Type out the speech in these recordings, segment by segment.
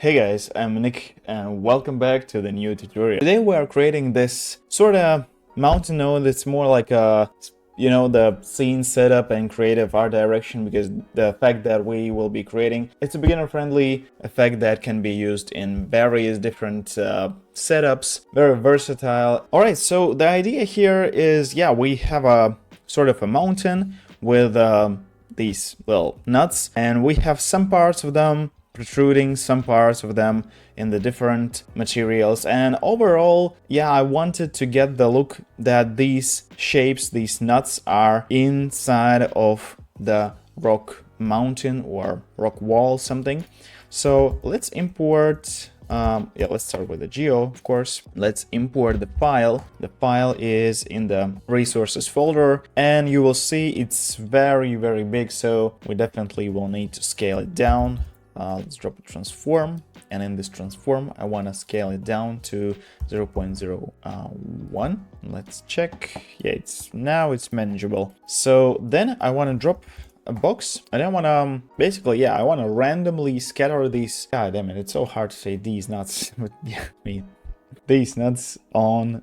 Hey guys, I'm Nick and welcome back to the new tutorial. Today we are creating this sort of mountain node that's more like a, the scene setup and creative art direction, because the effect that we will be creating, it's a beginner friendly effect that can be used in various different setups, very versatile. Alright, so the idea here is, we have a sort of a mountain with these little nuts, and we have some parts of them protruding, some parts of them in the different materials, and overall, I wanted to get the look that these shapes, these nuts, are inside of the rock mountain or rock wall, something. So let's import let's start with the geo, of course. Let's import the file. The file is in the resources folder, and you will see it's very big, so we definitely will need to scale it down. Let's drop a transform, and in this transform I want to scale it down to 0.01. Let's check. It's manageable. So then I want to drop a box, and I want to basically I want to randomly scatter these, god damn it, it's so hard to say these nuts, but these nuts on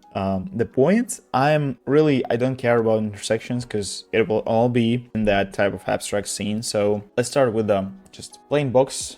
the points. I don't care about intersections because it will all be in that type of abstract scene. So let's start with just plain box.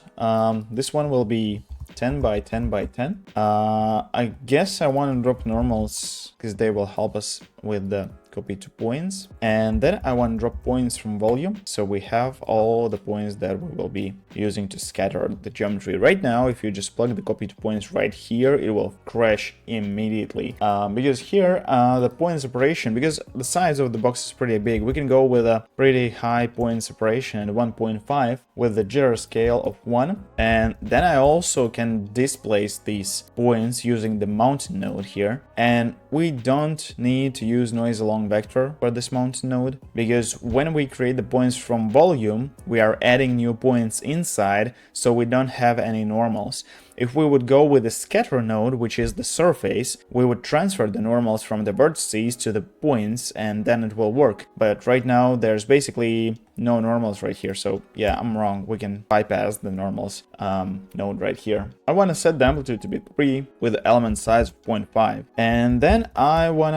This one will be 10 by 10 by 10. I guess I want to drop normals because they will help us with the copy to points, and then I want to drop points from volume, so we have all the points that we will be using to scatter the geometry. Right now, if you just plug the copy to points right here, it will crash immediately, because here the point separation, because the size of the box is pretty big, we can go with a pretty high point separation at 1.5 with the jitter scale of 1, and then I also can displace these points using the mountain node here, and we don't need to use noise along vector for this mountain node, because when we create the points from volume, we are adding new points inside, so we don't have any normals. If we would go with the scatter node, which is the surface, we would transfer the normals from the vertices to the points, and then it will work. But right now there's basically no normals right here, so I'm wrong. We can bypass the normals node right here. I want to set the amplitude to be 3 with the element size of 0.5, and then I want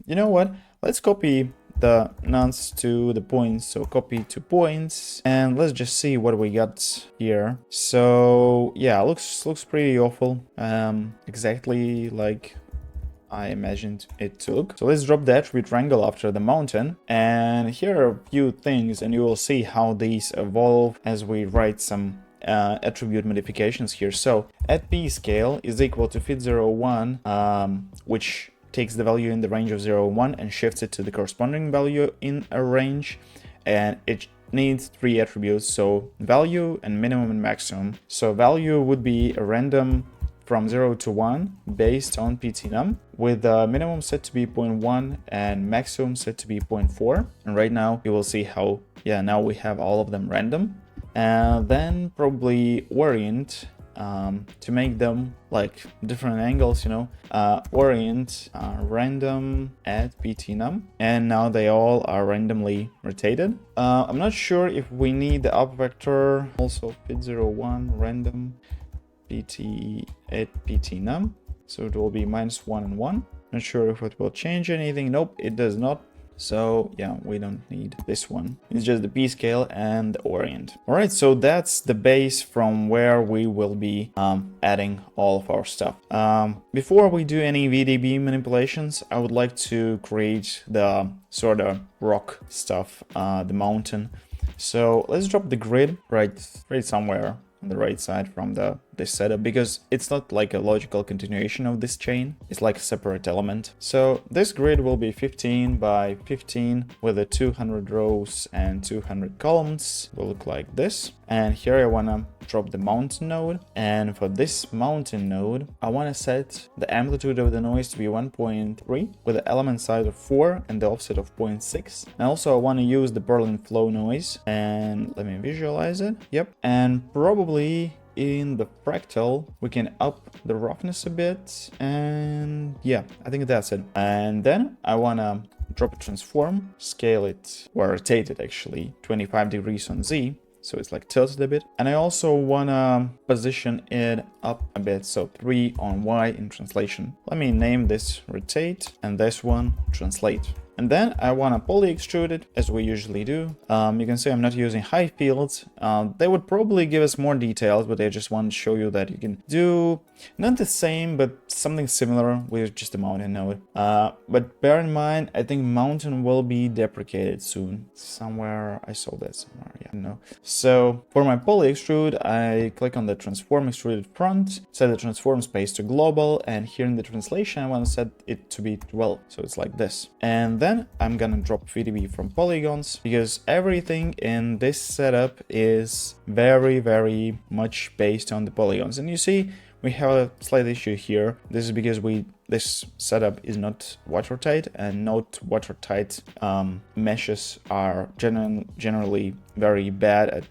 to, let's copy the nuts to the points, so copy to points, and let's just see what we got here. So looks pretty awful, exactly like I imagined it to look. So let's drop the attribute wrangle after the mountain, and here are a few things, and you will see how these evolve as we write some attribute modifications here. So at p scale is equal to fit01, which takes the value in the range of 0, 1 and shifts it to the corresponding value in a range, and it needs 3 attributes, so value and minimum and maximum. So value would be a random from 0 to 1 based on ptnum, with the minimum set to be 0.1 and maximum set to be 0.4. And right now you will see how now we have all of them random, and then probably orient to make them like different angles, orient random at ptnum, and now they all are randomly rotated. I'm not sure if we need the up vector also fit01 random pt at ptnum, so it will be -1 and 1. Not sure if it will change anything. Nope, it does not. So we don't need this one. It's just the p scale and the orient. Alright, so that's the base from where we will be adding all of our stuff. Before we do any VDB manipulations, I would like to create the sort of rock stuff, the mountain. So let's drop the grid right somewhere on the right side from this setup, because it's not like a logical continuation of this chain, it's like a separate element. So this grid will be 15 by 15 with 200 rows and 200 columns. Will look like this. And here I want to drop the mountain node, and for this mountain node I want to set the amplitude of the noise to be 1.3 with the element size of 4 and the offset of 0.6. And also I want to use the Berlin flow noise, and let me visualize it. And probably in the fractal we can up the roughness a bit, and I think that's it. And then I want to drop a transform, scale it, or rotate it actually 25 degrees on Z, so it's like tilted a bit. And I also want to position it up a bit, so 3 on Y in translation. Let me name this rotate and this one translate. And then I want to poly extrude it as we usually do. You can see I'm not using high fields. They would probably give us more details, but I just want to show you that you can do not the same, but something similar with just a mountain node. But bear in mind, I think mountain will be deprecated soon. Somewhere, I saw that somewhere, yeah, no. So for my poly extrude, I click on the transform extruded front, set the transform space to global, and here in the translation, I want to set it to be 12. So it's like this. And then I'm gonna drop VDB from polygons because everything in this setup is very, very much based on the polygons. And you see, we have a slight issue here. This is because this setup is not watertight, and not watertight meshes are generally very bad at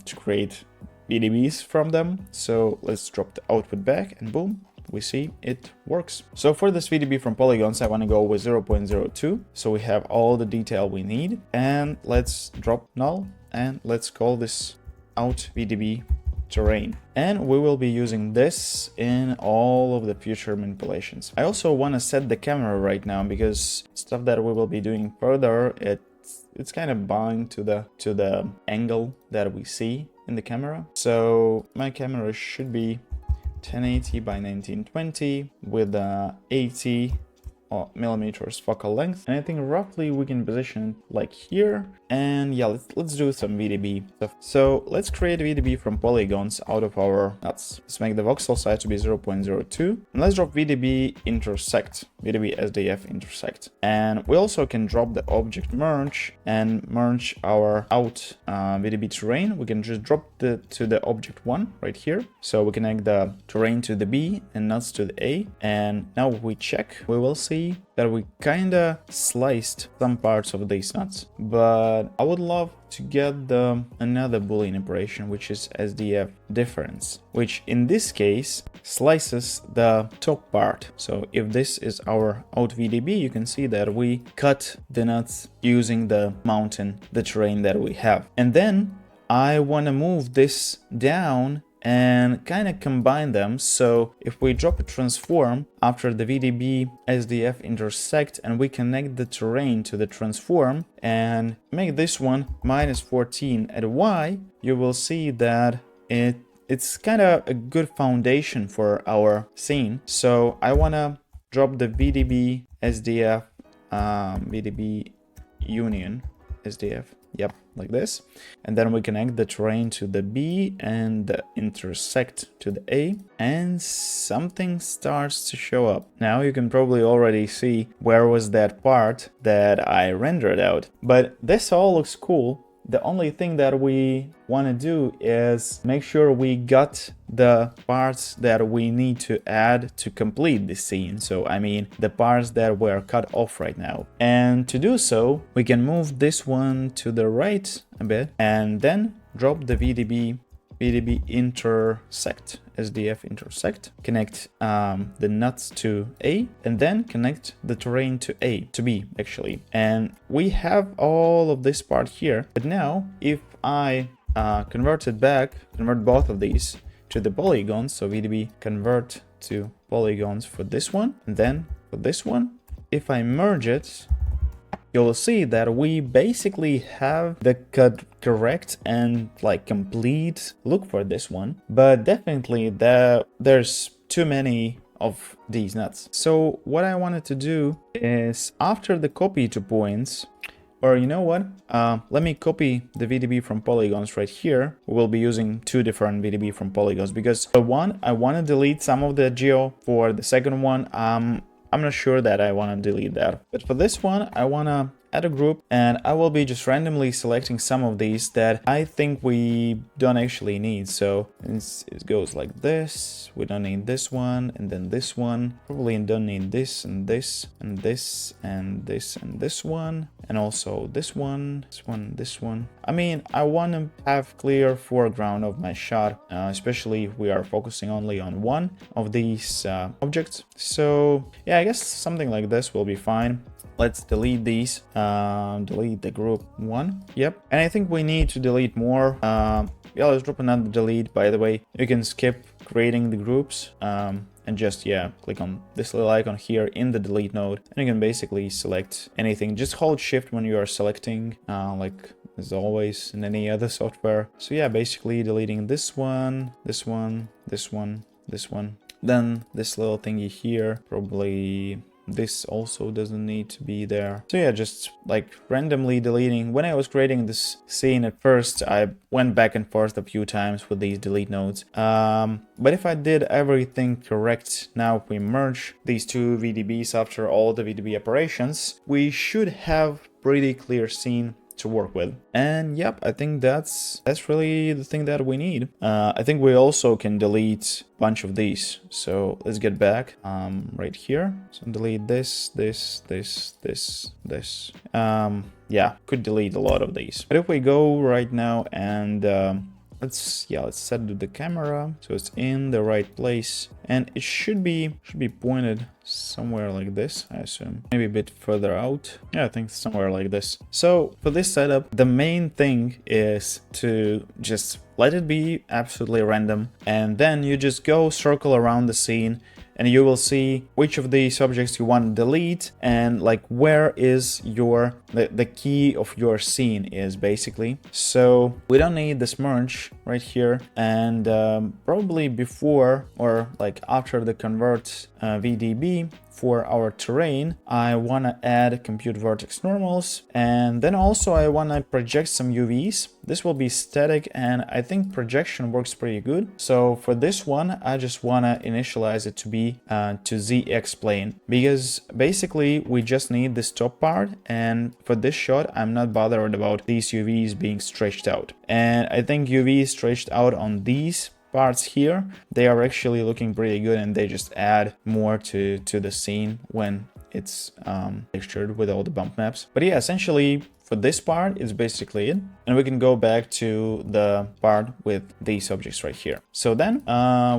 to create VDBs from them. So let's drop the output back and boom, we see it works. So for this VDB from polygons, I want to go with 0.02. So we have all the detail we need, and let's drop null and let's call this out VDB terrain. And we will be using this in all of the future manipulations. I also want to set the camera right now because stuff that we will be doing further, it's kind of bound to the angle that we see in the camera. So my camera should be 1080 by 1920 with 80 millimeters focal length, and I think roughly we can position like here. And yeah, let's do some VDB stuff. So let's create a VDB from polygons out of our nuts. Let's make the voxel size to be 0.02, and let's drop VDB intersect, VDB SDF intersect. And we also can drop the object merge and merge our out VDB terrain. We can just drop to the object 1 right here. So we connect the terrain to the B and nuts to the A. And now if we check, we will see that we kinda sliced some parts of these nuts, but I would love to get another Boolean operation, which is SDF difference, which in this case slices the top part. So if this is our out VDB, you can see that we cut the nuts using the mountain, the terrain that we have. And then I want to move this down and kind of combine them. So if we drop a transform after the VDB SDF intersect and we connect the terrain to the transform and make this one -14 at Y, you will see that it's kind of a good foundation for our scene. So I want to drop the VDB SDF VDB union SDF. Yep, like this. And then we connect the terrain to the B and the intersect to the A, and something starts to show up. Now you can probably already see where was that part that I rendered out. But this all looks cool. The only thing that we want to do is make sure we got the parts that we need to add to complete the scene. So I mean the parts that were cut off right now. And to do so, we can move this one to the right a bit and then drop the VDB intersect, SDF intersect, connect the nuts to A, and then connect the terrain to B actually. And we have all of this part here, but now if I convert both of these to the polygons, so VDB convert to polygons for this one and then for this one, if I merge it, you'll see that we basically have the correct and like complete look for this one, but definitely there's too many of these nuts. So what I wanted to do is after the copy to points, or you know what, let me copy the VDB from polygons right here. We will be using two different VDB from polygons because the one I want to delete some of the geo. For the second one, I'm not sure that I want to delete that. But for this one, I want to add a group and I will be just randomly selecting some of these that I think we don't actually need. So it goes like this. We don't need this one and then this one. Probably don't need this and this and this and this and this one. And also this one, this one, this one. I mean, I want to have clear foreground of my shot, especially if we are focusing only on one of these objects. So yeah, I guess something like this will be fine. let's delete these. Delete the group 1. Yep. And I think we need to delete more. Yeah, let's drop another delete. By the way, you can skip creating the groups. And just, yeah, click on this little icon here in the delete node, and you can basically select anything. Just hold shift when you are selecting, like as always in any other software. So yeah, basically deleting this one, this one, this one, this one. Then this little thingy here, probably this also doesn't need to be there. So yeah, just like randomly deleting. When I was creating this scene at first, I went back and forth a few times with these delete nodes. But if I did everything correct, now if we merge these two VDBs after all the VDB operations, we should have pretty clear scene to work with. And yep, I think that's really the thing that we need. I think we also can delete a bunch of these. So let's get back right here. So delete this. Yeah, could delete a lot of these. But if we go right now and let's set the camera so it's in the right place, and it should be pointed somewhere like this, I assume. Maybe a bit further out. Yeah, I think somewhere like this. So for this setup, the main thing is to just let it be absolutely random, and then you just go circle around the scene, and you will see which of these objects you want to delete and like where is your the key of your scene is basically. So we don't need this merge right here, and probably before or like after the convert VDB for our terrain, I want to add compute vertex normals, and then also I want to project some UVs. This will be static, and I think projection works pretty good. So for this one, I just want to initialize it to be to ZX plane, because basically we just need this top part, and for this shot, I'm not bothered about these UVs being stretched out. And I think UVs stretched out on these parts here, they are actually looking pretty good, and they just add more to the scene when it's textured with all the bump maps. But yeah, essentially for this part is basically it, and we can go back to the part with these objects right here. So then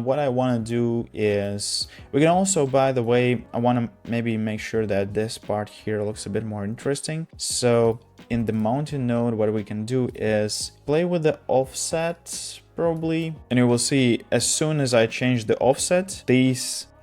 what I want to do is we can also, by the way, I want to maybe make sure that this part here looks a bit more interesting. So in the mountain node, what we can do is play with the offset probably, and you will see as soon as I change the offset,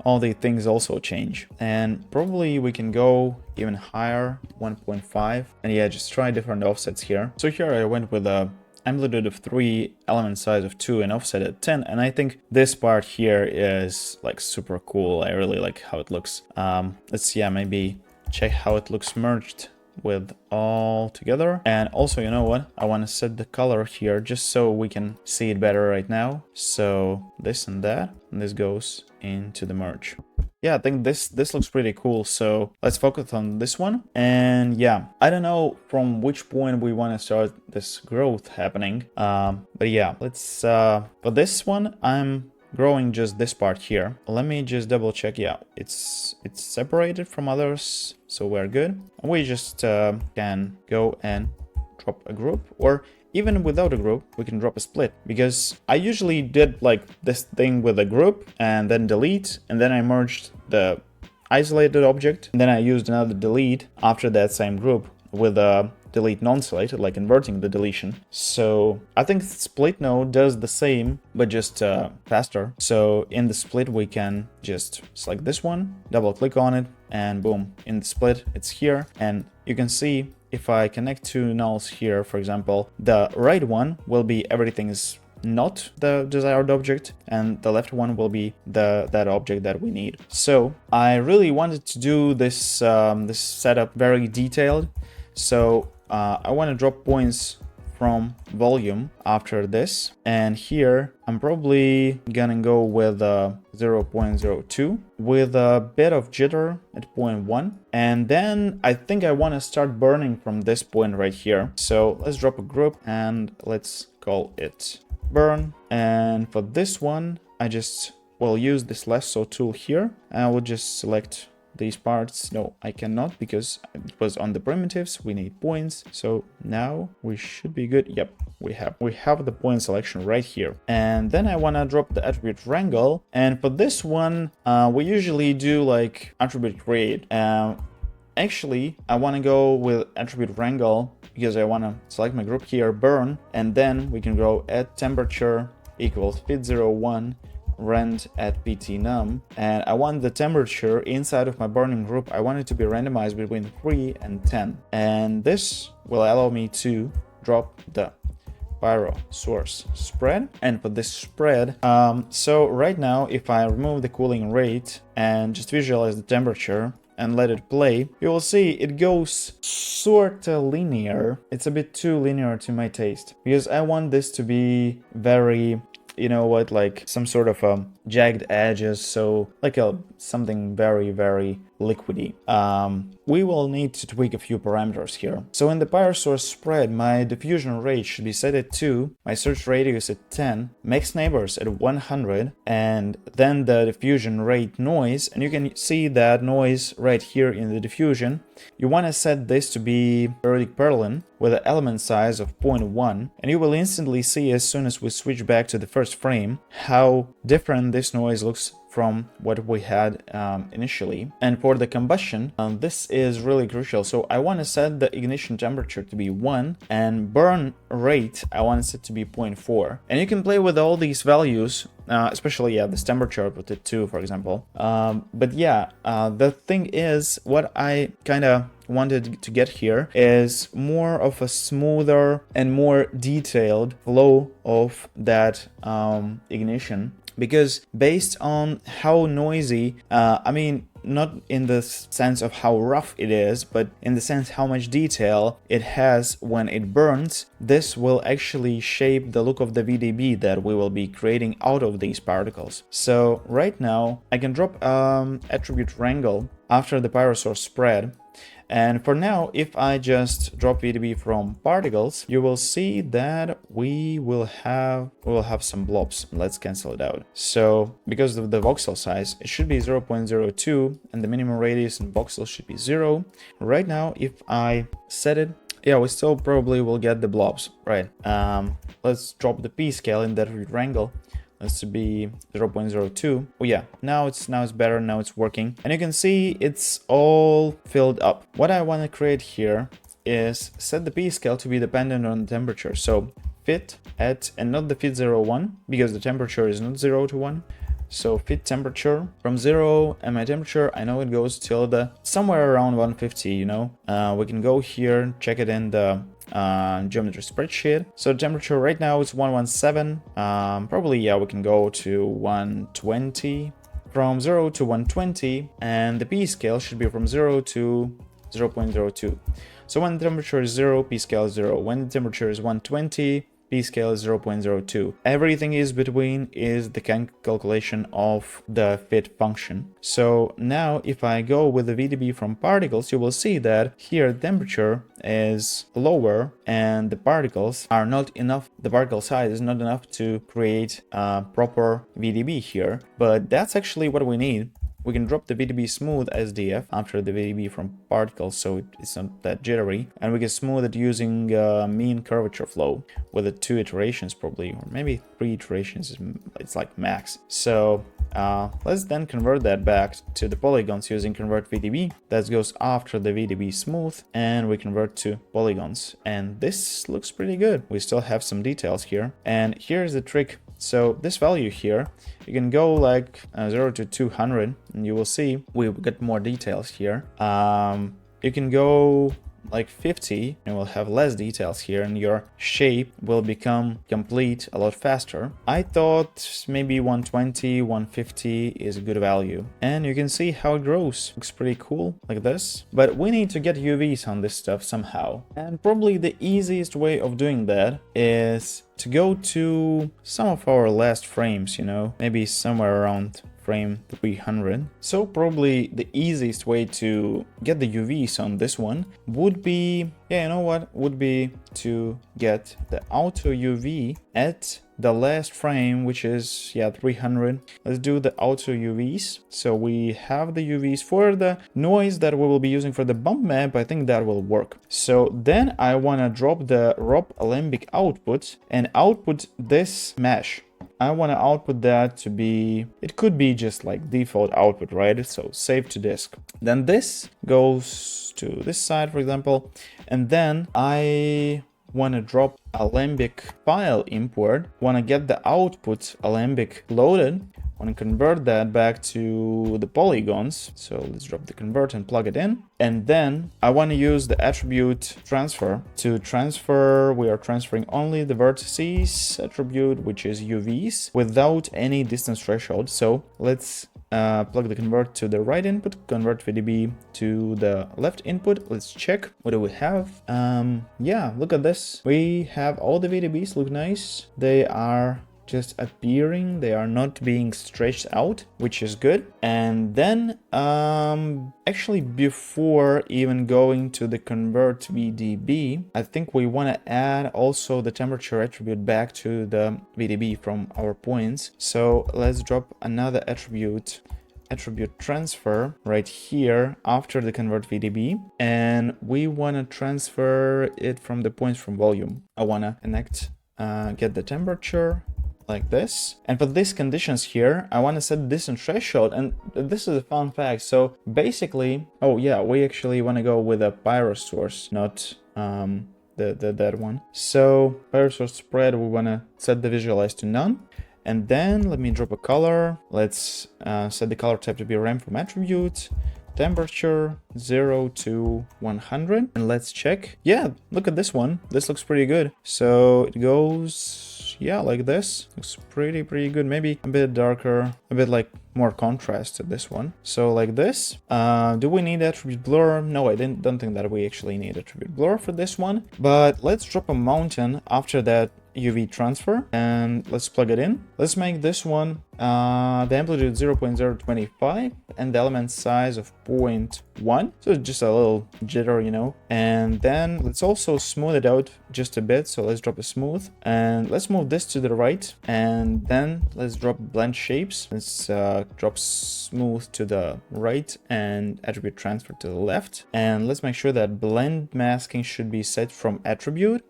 all the things also change. And probably we can go even higher, 1.5, and yeah, just try different offsets here. So here I went with a amplitude of 3, element size of 2, and offset at 10, and I think this part here is like super cool. I really like how it looks. Let's maybe check how it looks merged with all together. And also, you know what, I want to set the color here just so we can see it better right now. So this and that, and this goes into the merge. Yeah, I think this looks pretty cool. So let's focus on this one. And yeah, I don't know from which point we want to start this growth happening, but yeah, let's for this one I'm growing just this part here. Let me just double check. Yeah, it's separated from others, so we're good. We just can go and drop a group, or even without a group we can drop a split, because I usually did like this thing with a group and then delete, and then I merged the isolated object, and then I used another delete after that same group with a delete non-selected, like inverting the deletion. So I think split node does the same, but just faster. So in the split we can just select this one, double click on it, and boom, in the split it's here. And you can see if I connect two nulls here, for example, the right one will be everything is not the desired object, and the left one will be that object that we need. So I really wanted to do this this setup very detailed. So I want to drop points from volume after this, and here I'm probably gonna go with 0.02 with a bit of jitter at 0.1, and then I think I want to start burning from this point right here. So let's drop a group and let's call it burn. And for this one I just will use this lasso tool here, and I will just select these parts. No, I cannot, because it was on the primitives. We need points. So now we should be good. Yep, we have the point selection right here. And then I want to drop the attribute wrangle, and for this one we usually do like attribute create. actually, I want to go with attribute wrangle because I want to select my group here, burn, and then we can go at temperature equals fit01 rand at ptnum, and I want the temperature inside of my burning group, I want it to be randomized between 3 and 10, and this will allow me to drop the pyro source spread. And for this spread, so right now if I remove the cooling rate and just visualize the temperature and let it play, you will see it goes sorta linear. It's a bit too linear to my taste because I want this to be very, you know what, like some sort of jagged edges, so like something very liquidy. We will need to tweak a few parameters here. So in the pyro source spread, my diffusion rate should be set at 2, my search radius at 10, max neighbors at 100, and then the diffusion rate noise, and you can see that noise right here in the diffusion. You want to set this to be periodic Perlin with an element size of 0.1, and you will instantly see as soon as we switch back to the first frame how different this noise looks from what we had initially. And for the combustion, this is really crucial. So I want to set the ignition temperature to be 1 and burn rate I want to set to be 0.4. And you can play with all these values, especially this temperature, I put it 2 for example. But yeah, the thing is, what I kind of wanted to get here is more of a smoother and more detailed flow of that ignition. Because based on how noisy, I mean, not in the sense of how rough it is, but in the sense how much detail it has when it burns, this will actually shape the look of the VDB that we will be creating out of these particles. So right now, I can drop attribute wrangle after the pyro source spread. And for now, if I just drop VDB from particles, you will see that we will have some blobs. Let's cancel it out. So because of the voxel size, it should be 0.02 and the minimum radius in voxel should be 0. Right now, if I set it, yeah, we still probably will get the blobs, right? Let's drop the P scale in that wrangle. That's to be 0.02. Oh yeah, now it's better, now it's working. And you can see it's all filled up. What I want to create here is set the P scale to be dependent on the temperature. So fit at, and not the fit 01, because the temperature is not 0 to 1. So fit temperature from 0, and my temperature, I know it goes till the somewhere around 150, you know. We can go here, check it in the geometry spreadsheet. So temperature right now is 117. Probably, yeah, we can go to 120. From 0 to 120, and the P scale should be from 0 to 0.02. So when the temperature is 0, P scale is 0. When the temperature is 120, P scale is 0.02. Everything is between is the calculation of the fit function. So now if I go with the VDB from particles, you will see that here the temperature is lower and the particles are not enough. The particle size is not enough to create a proper VDB here, but that's actually what we need. We can drop the VDB smooth SDF after the VDB from particles, so it's not that jittery. And we can smooth it using mean curvature flow with the 2 iterations probably, or maybe 3 iterations, it's like max. So let's then convert that back to the polygons using convert VDB. That goes after the VDB smooth, and we convert to polygons. And this looks pretty good. We still have some details here. And here's the trick. So this value here, you can go like 0 to 200 and you will see we get more details here. You can go like 50 and we'll have less details here, and your shape will become complete a lot faster. I thought maybe 120, 150 is a good value, and you can see how it grows. Looks pretty cool like this, but we need to get UVs on this stuff somehow, and probably the easiest way of doing that is to go to some of our last frames, you know, maybe somewhere around frame 300. So probably the easiest way to get the UVs on this one would be, yeah, you know what, would be to get the auto UV at the last frame, which is, yeah, 300. Let's do the auto UVs. So we have the UVs for the noise that we will be using for the bump map. I think that will work. So then I want to drop the ROP Alembic output and output this mesh. I want to output that to be, it could be just like default output, right? So save to disk. Then this goes to this side, for example, and then I want to drop Alembic file import, want to get the output Alembic loaded, want to convert that back to the polygons. So let's drop the convert and plug it in. And then I want to use the attribute transfer to transfer. We are transferring only the vertices attribute, which is UVs, without any distance threshold. So let's plug the convert to the right input, convert VDB to the left input. Let's check. What do we have? Yeah, look at this. We have all the VDBs, look nice. They are just appearing, they are not being stretched out, which is good. And then actually before even going to the convert VDB, I think we want to add also the temperature attribute back to the VDB from our points. So let's drop another attribute transfer right here after the convert VDB, and we want to transfer it from the points from volume. I want to connect get the temperature like this, and for these conditions here I want to set distance threshold. And this is a fun fact. So basically, oh yeah, we actually want to go with a pyro source, not that one. So pyro source spread, we want to set the visualize to none. And then let me drop a color. Let's set the color type to be RAM from attribute, temperature 0 to 100, and let's check. Yeah, look at this one. This looks pretty good. So it goes, yeah, like this. Looks pretty good. Maybe a bit darker, a bit like more contrast to this one. So like this. Do we need attribute blur? No, I don't think that we actually need attribute blur for this one. But let's drop a mountain after that UV transfer, and let's plug it in. Let's make this one the amplitude 0.025 and the element size of 0.1, so just a little jitter, you know. And then let's also smooth it out just a bit. So let's drop a smooth, and let's move this to the right, and then let's drop blend shapes. Let's drop smooth to the right and attribute transfer to the left, and let's make sure that blend masking should be set from attribute.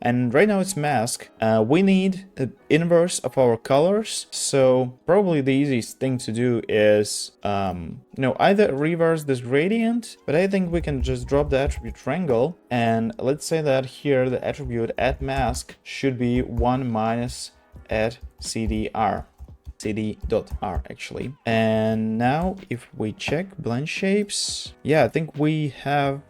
And right now it's mask. We need the inverse of our colors. So probably the easiest thing to do is, either reverse this gradient, but I think we can just drop the attribute triangle. And let's say that here the attribute at mask should be 1 minus at cdr. cd.r actually. And now if we check blend shapes, yeah, I think we have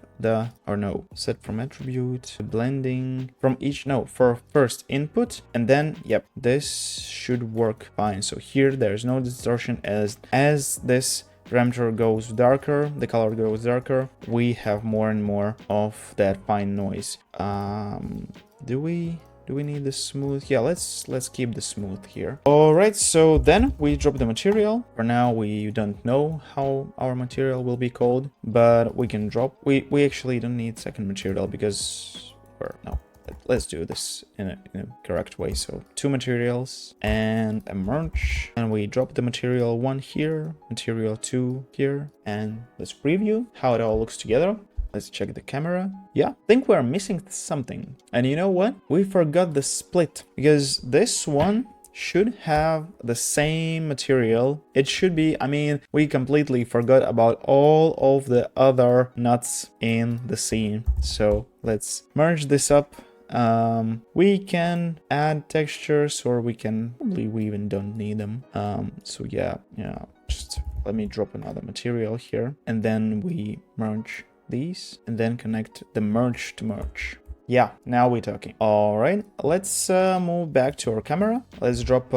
set from attribute blending from each for first input, and then yep, this should work fine. So here there's no distortion as this parameter goes darker, the color goes darker, we have more and more of that fine noise. Do we need the smooth? Yeah, let's keep the smooth here. All right, so then we drop the material. For now, we don't know how our material will be called, but we can drop. We actually don't need second material because, let's do this in a correct way. So 2 materials and a merge, and we drop the material 1 here, material 2 here, and let's preview how it all looks together. Let's check the camera. Yeah, I think we're missing something. And you know what? We forgot the split, because this one should have the same material. It should be, we completely forgot about all of the other nuts in the scene. So let's merge this up. We can add textures, or we even don't need them. So yeah, just let me drop another material here, and then we merge these and then connect the merge to merge. Yeah, now we're talking. All right, let's move back to our camera. Let's drop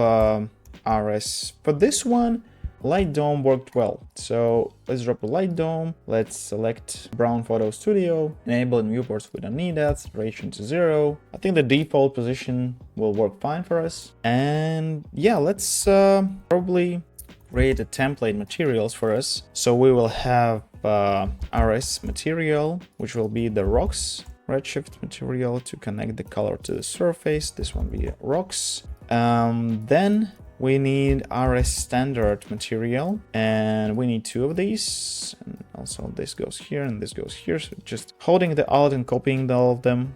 RS. For this one, light dome worked well, so let's drop a light dome. Let's select Brown Photo Studio, enable in viewports, we don't need that, saturation to 0. I think the default position will work fine for us. And yeah, let's probably create a template materials for us. So we will have RS material, which will be the rocks redshift material to connect the color to the surface. This one will be rocks. Then we need RS standard material, and we need 2 of these, and also this goes here and this goes here. So just holding the alt and copying all of them.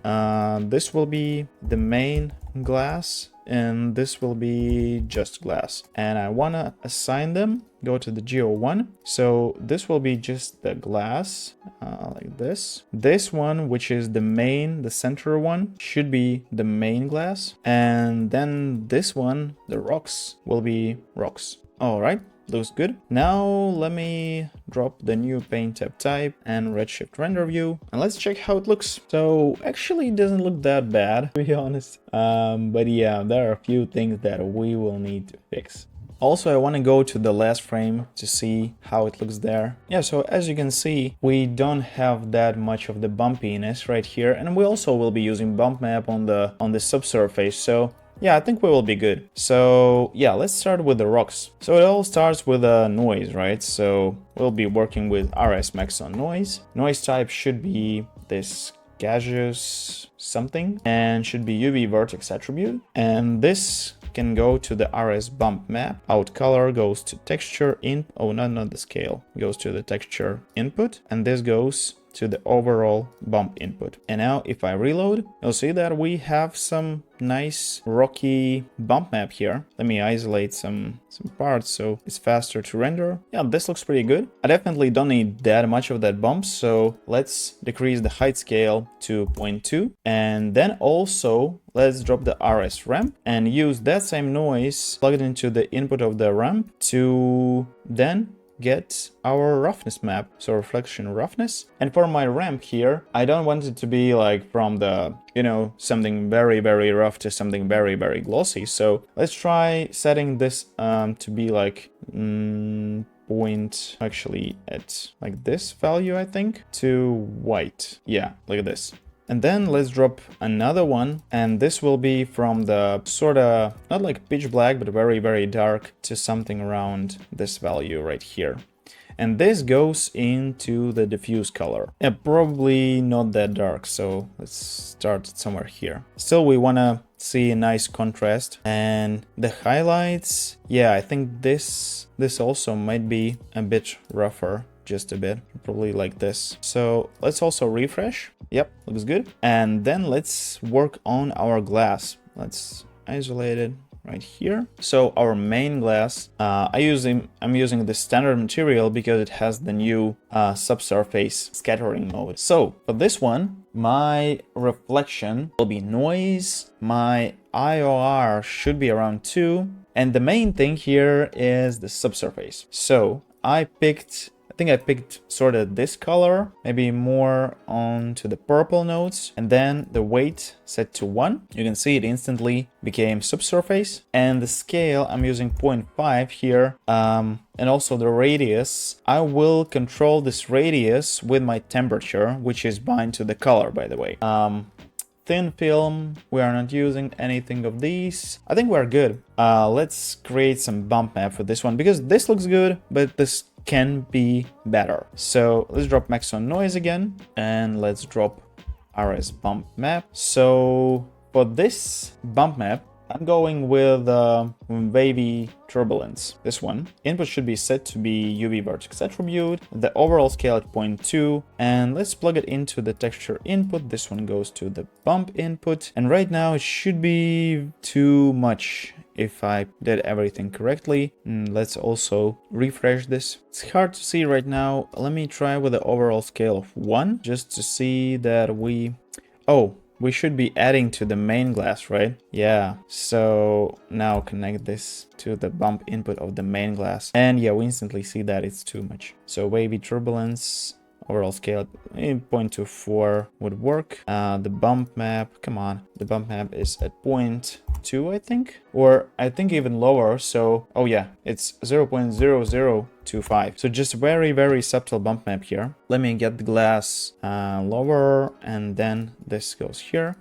This will be the main glass and this will be just glass. And I want to assign them, go to the Geo1. So this will be just the glass, like this. This one, which is the main, the center one, should be the main glass. And then this one, the rocks, will be rocks. All right. Looks good. Now let me drop the new paint tab type and redshift render view, and let's check how it looks. So actually it doesn't look that bad, to be honest. But yeah, there are a few things that we will need to fix. Also, I want to go to the last frame to see how it looks there. Yeah, so as you can see, we don't have that much of the bumpiness right here, and we also will be using bump map on the subsurface. So yeah, I think we will be good. So yeah, let's start with the rocks. So it all starts with a noise, right? So we'll be working with RS max on noise. Noise type should be this gaseous something and should be UV vertex attribute. And this can go to the RS bump map. Out color goes to texture in, oh, not the scale, goes to the texture input. And this goes to the overall bump input. And now if I reload, you'll see that we have some nice rocky bump map here. Let me isolate some parts so it's faster to render. Yeah, this looks pretty good. I definitely don't need that much of that bump, so let's decrease the height scale to 0.2. And then also let's drop the RS ramp and use that same noise, plug it into the input of the ramp to then get our roughness map, so reflection roughness. And for my ramp here, I don't want it to be like from the, you know, something very rough to something very glossy. So let's try setting this to be like point, actually at like this value, I think, to white. Yeah, like this. And then let's drop another one, and this will be from the sort of, not like pitch black, but very dark to something around this value right here. And this goes into the diffuse color. Yeah, probably not that dark, so let's start somewhere here. Still, we want to see a nice contrast. And the highlights, yeah, I think this also might be a bit rougher. Just a bit, probably like this. So let's also refresh. Yep, looks good. And then let's work on our glass. Let's isolate it right here. So our main glass, I'm using the standard material because it has the new subsurface scattering mode. So for this one, my reflection will be noise. My IOR should be around 2. And the main thing here is the subsurface. So I think I picked sort of this color, maybe more onto the purple notes, and then the weight set to 1. You can see it instantly became subsurface, and the scale I'm using 0.5 here, and also the radius. I will control this radius with my temperature, which is bind to the color, by the way. Thin film, we are not using anything of these. I think we're good. Let's create some bump map for this one, because this looks good, but this can be better. So let's drop max on noise again, and let's drop RS bump map. So for this bump map, I'm going with wavy turbulence, this one. Input should be set to be UV vertex attribute, the overall scale at 0.2, and let's plug it into the texture input. This one goes to the bump input, and right now it should be too much if I did everything correctly. Let's also refresh this. It's hard to see right now. Let me try with the overall scale of 1, just to see that we should be adding to the main glass, right? Yeah, so now connect this to the bump input of the main glass. And yeah, we instantly see that it's too much. So wavy turbulence, overall scale 0.24 would work. The bump map, come on, the bump map is at 0.2, I think, or I think even lower. So, oh yeah, it's 0.0025. So just very subtle bump map here. Let me get the glass lower, and then this goes here.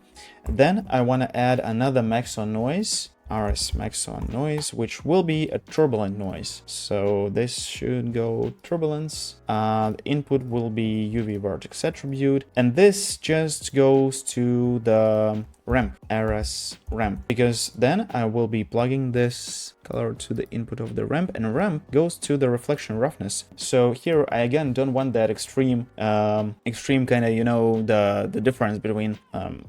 Then I want to add another max on noise, RS max on noise, which will be a turbulent noise. So this should go turbulence. The input will be UV vertex attribute, and this just goes to the ramp, RS ramp, because then I will be plugging this color to the input of the ramp, and ramp goes to the reflection roughness. So here I again don't want that extreme kind of, you know, the difference between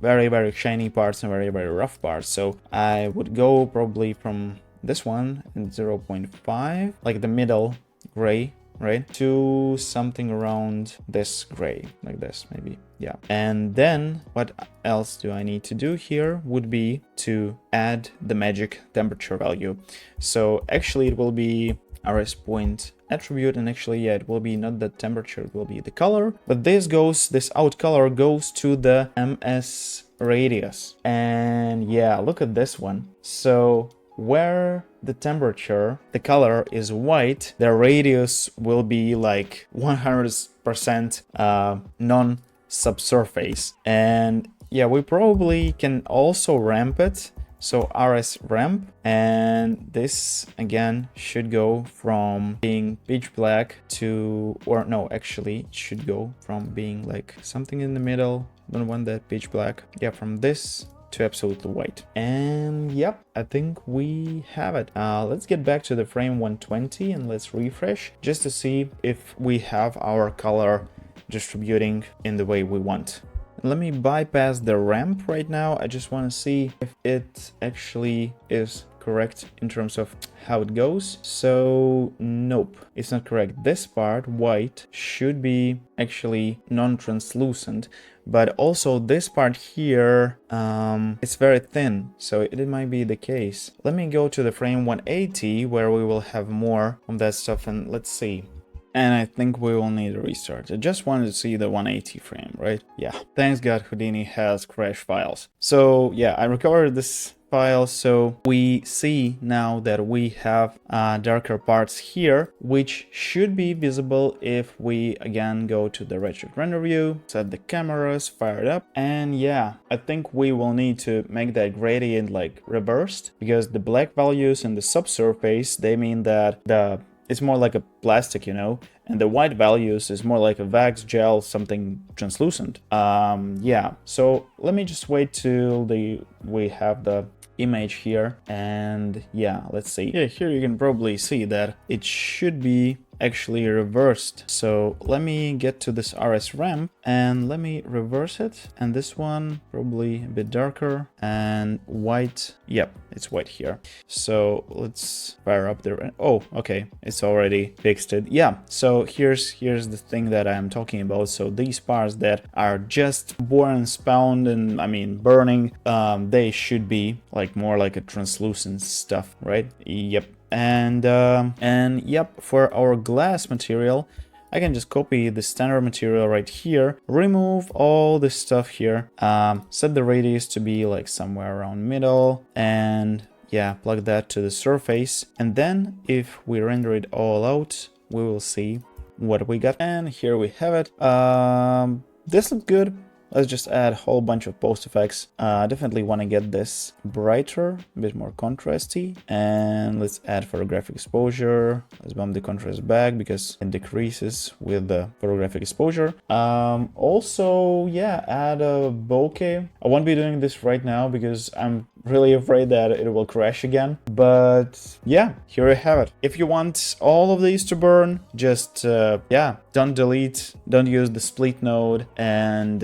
very shiny parts and very rough parts. So I would go probably from this one in 0.5, like the middle gray, right, to something around this gray, like this maybe. Yeah. And then what else do I need to do here would be to add the magic temperature value. So actually it will be RS point attribute, and actually, yeah, it will be not the temperature, it will be the color, but this out color goes to the MS radius. And yeah, look at this one. So where the temperature, the color is white, the radius will be like 100% non-subsurface. And yeah, we probably can also ramp it. So RS ramp, and this again should go from being pitch black to, or no, actually it should go from being like something in the middle. Don't want that pitch black. Yeah, from this to absolutely white. And yep, I think we have it. Let's get back to the frame 120 and let's refresh just to see if we have our color distributing in the way we want. Let me bypass the ramp right now. I just want to see if it actually is correct in terms of how it goes. So nope, it's not correct. This part, white, should be actually non-translucent, but also this part here, it's very thin, so it might be the case. Let me go to the frame 180 where we will have more of that stuff, and let's see. And I think we will need a restart. I just wanted to see the 180 frame, right? Yeah, thanks God Houdini has crash files. So yeah, I recovered this file, so we see now that we have darker parts here, which should be visible if we again go to the redshift render view, set the cameras, fire it up, and yeah, I think we will need to make that gradient like reversed, because the black values in the subsurface, they mean that it's more like a plastic, you know, and the white values is more like a wax gel, something translucent. Yeah, so let me just wait till we have the image here, and yeah, let's see. Yeah, here you can probably see that it should be actually reversed. So let me get to this RS ramp and let me reverse it, and this one probably a bit darker and white. Yep, it's white here. So let's fire up the, oh, okay, it's already fixed it. Yeah, so here's the thing that I'm talking about. So these parts that are just born and spawned and I mean burning, they should be like more like a translucent stuff, right? Yep. And yep, for our glass material, I can just copy the standard material right here, remove all this stuff here, set the radius to be like somewhere around middle, and yeah, plug that to the surface. And then if we render it all out, we will see what we got. And here we have it. This looks good. Let's just add a whole bunch of post effects. Definitely want to get this brighter, a bit more contrasty. And let's add photographic exposure. Let's bump the contrast back because it decreases with the photographic exposure. Also, yeah, add a bokeh. I won't be doing this right now because I'm really afraid that it will crash again. But yeah, here you have it. If you want all of these to burn, just, yeah, don't delete, don't use the split node, and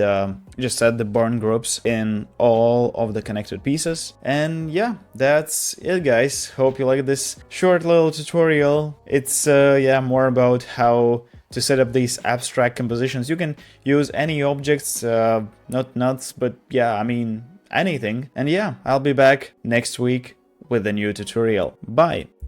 just set the burn groups in all of the connected pieces. And yeah, that's it, guys. Hope you like this short little tutorial. It's, yeah, more about how to set up these abstract compositions. You can use any objects, not nuts, but yeah, I mean, anything. And yeah, I'll be back next week with a new tutorial. Bye!